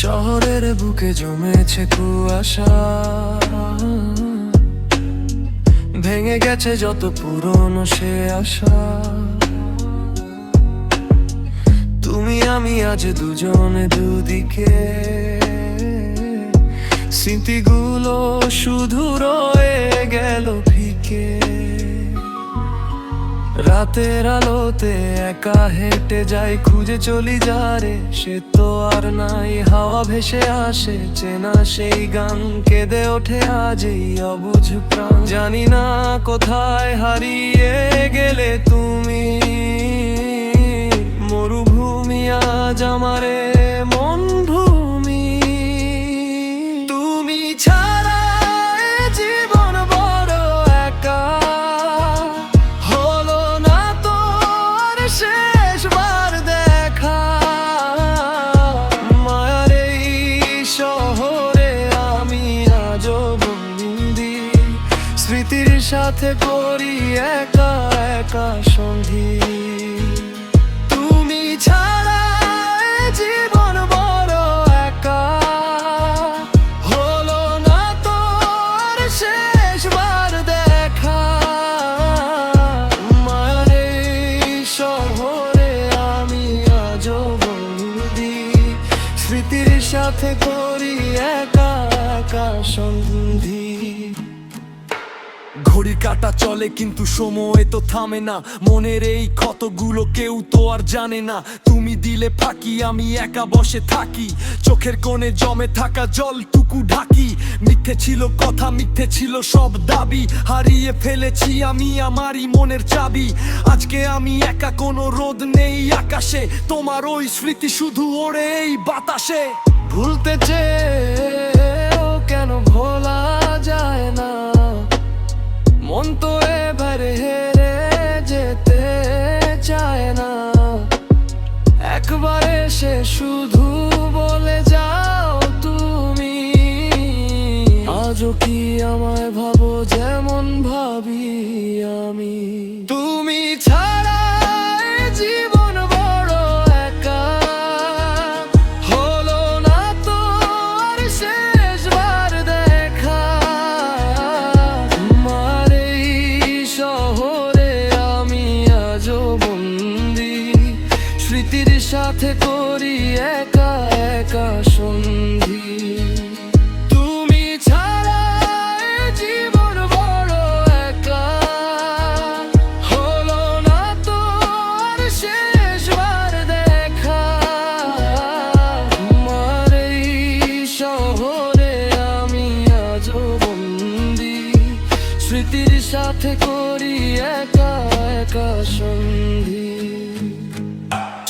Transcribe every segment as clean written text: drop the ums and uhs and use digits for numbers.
শহরের বুকে জমেছে কুয়াশা, ভেঙে গেছে যত পুরনো সে আশা। তুমি আমি আজ দুজনে দুদিকে, স্মৃতিগুলো শুধু রয়ে গেল ফিকে। রাতের আলোতে একা হেঁটে যাই, খুঁজে চলি যারে সে তো আর নাই। হাওয়া ভেসে আসে চেনা সেই গান, কেঁদে ওঠে আজ এই অবুঝ প্রাণ। জানি না কোথায় হারিয়ে গেলে তুমি, মরুভূমি আজ আমারে মন ভূমি। তুমি ছাড়া এ জীবন বড় একা, হলো না তোর শেষবার দেখা। মায়ার এই শহরে আমি আজও বন্দি, স্মৃতির সাথে করি একা একা সন্ধি। তুমি ছাড়া এ জীবন বড় একা, হলো না তোর শেষবার দেখা। মায়ার এই শহরে আমি আজও বন্দি, স্মৃতির সাথে করি একা একা সন্ধি। ঘড়ির কাঁটা চলে কিন্তু সময় তো থামে না, মনের এই ক্ষতগুলো কেউ তো আর জানে না। তুমি দিলে ফাঁকি আমি একা বসে থাকি, চোখের কোণে জমে থাকা জলটুকু ঢাকি। মিথ্যে ছিল কথা, মিথ্যে ছিল সব দাবি, হারিয়ে ফেলেছি আমি আমারই মনের চাবি। আজকে আমি একা, কোনো রোদ নেই আকাশে, তোমার ওই স্মৃতি শুধু ওড়ে এই বাতাসে। ভুলতে চেয়েও কেন ভোলা যায় না, মন তো এবারে হেরে যেতে চায় না। একবার এসে শুধু বলে যাও তুমি, আজও কি আমায় ভাবো যেমন ভাবি আমি। তুমি ছাড়া এ জীবন বড় একা, হলো না তোর শেষবার দেখা। মার এই শহরে আমি আজও বন্দি, স্মৃতির সাথে করি একা একা সন্ধি। তুমি ছাড়া এ জীবন বড় একা, হলো না তোর শেষবার দেখা। মার এই শহরে আমি আজও বন্দি, স্মৃতির সাথে করি একা একা সন্ধি।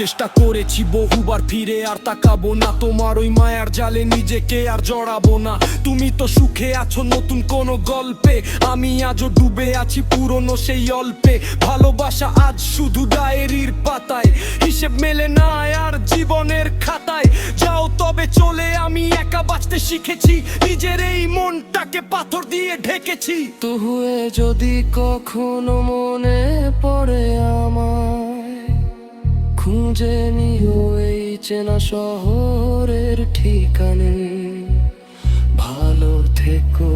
চেষ্টা করেছি বহুবার ফিরে আর তাকাবো না, তোমার ওই মায়ার জালে নিজেকে আর জড়াবো না। তুমি তো সুখে আছো নতুন কোনো গল্পে, আমি আজও ডুবে আছি পুরনো সেই অল্পে। ভালোবাসা আজ শুধু ডায়েরির পাতায়, হিসেব মেলে না আর জীবনের খাতায়। যাও তবে চলে, আমি একা বাঁচতে শিখেছি, নিজের এই মনটাকে পাথর দিয়ে ঢেকেছি। তুহুয়ে যদি কখনো মনে পড়ে আমায়, খুঁজে নিও এই চেনা শহরের ঠিকানে। ভালো থেকো।